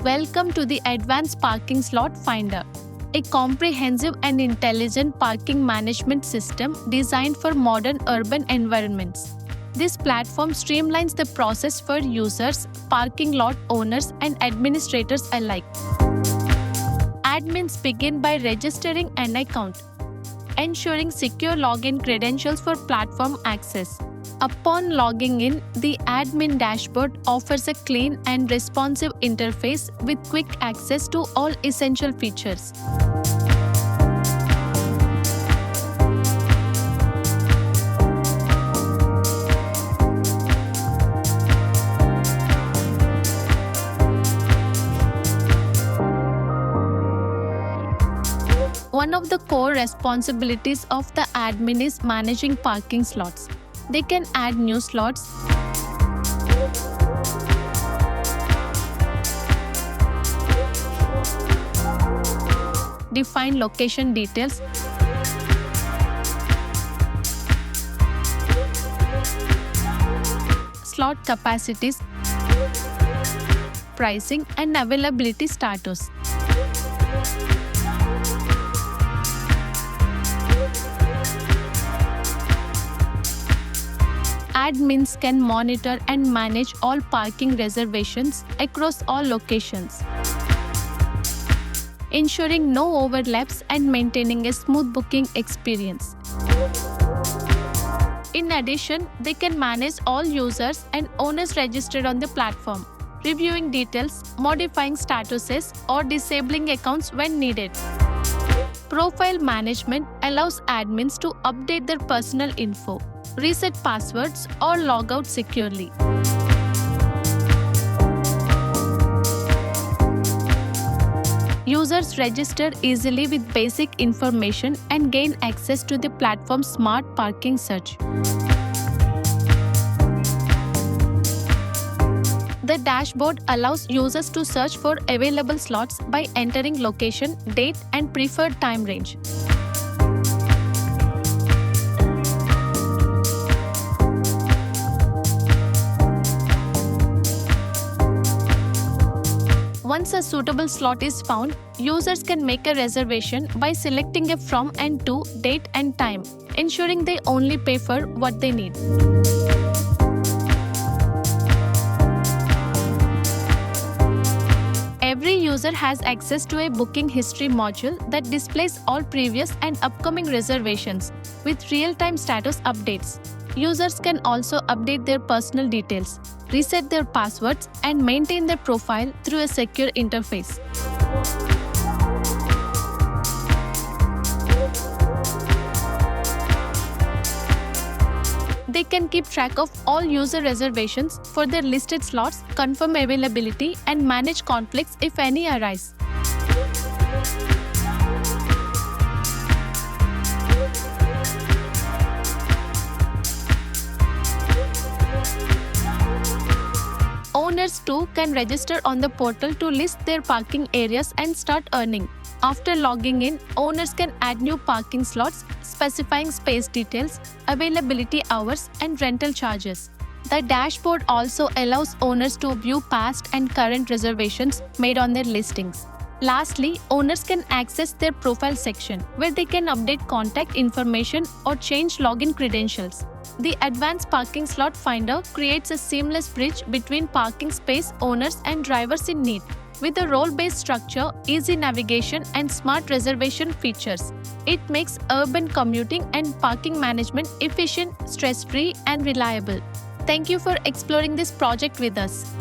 Welcome to the Advanced Parking Slot Finder, a comprehensive and intelligent parking management system designed for modern urban environments. This platform streamlines the process for users, parking lot owners, and administrators alike. Admins begin by registering an account, ensuring secure login credentials for platform access. Upon logging in, the admin dashboard offers a clean and responsive interface with quick access to all essential features. One of the core responsibilities of the admin is managing parking slots. They can add new slots, define location details, slot capacities, pricing, and availability status. Admins can monitor and manage all parking reservations across all locations, ensuring no overlaps and maintaining a smooth booking experience. In addition, they can manage all users and owners registered on the platform, reviewing details, modifying statuses, or disabling accounts when needed. Profile management allows admins to update their personal info, reset passwords, or log out securely. Users register easily with basic information and gain access to the platform's smart parking search. The dashboard allows users to search for available slots by entering location, date, and preferred time range. Once a suitable slot is found, users can make a reservation by selecting a from and to date and time, ensuring they only pay for what they need. Every user has access to a booking history module that displays all previous and upcoming reservations with real-time status updates. Users can also update their personal details, reset their passwords, and maintain their profile through a secure interface. They can keep track of all user reservations for their listed slots, confirm availability, and manage conflicts if any arise. Owners too can register on the portal to list their parking areas and start earning. After logging in, owners can add new parking slots, specifying space details, availability hours, and rental charges. The dashboard also allows owners to view past and current reservations made on their listings. Lastly, owners can access their profile section, where they can update contact information or change login credentials. The Advanced Parking Slot Finder creates a seamless bridge between parking space owners and drivers in need. With a role-based structure, easy navigation, and smart reservation features, it makes urban commuting and parking management efficient, stress-free, and reliable. Thank you for exploring this project with us.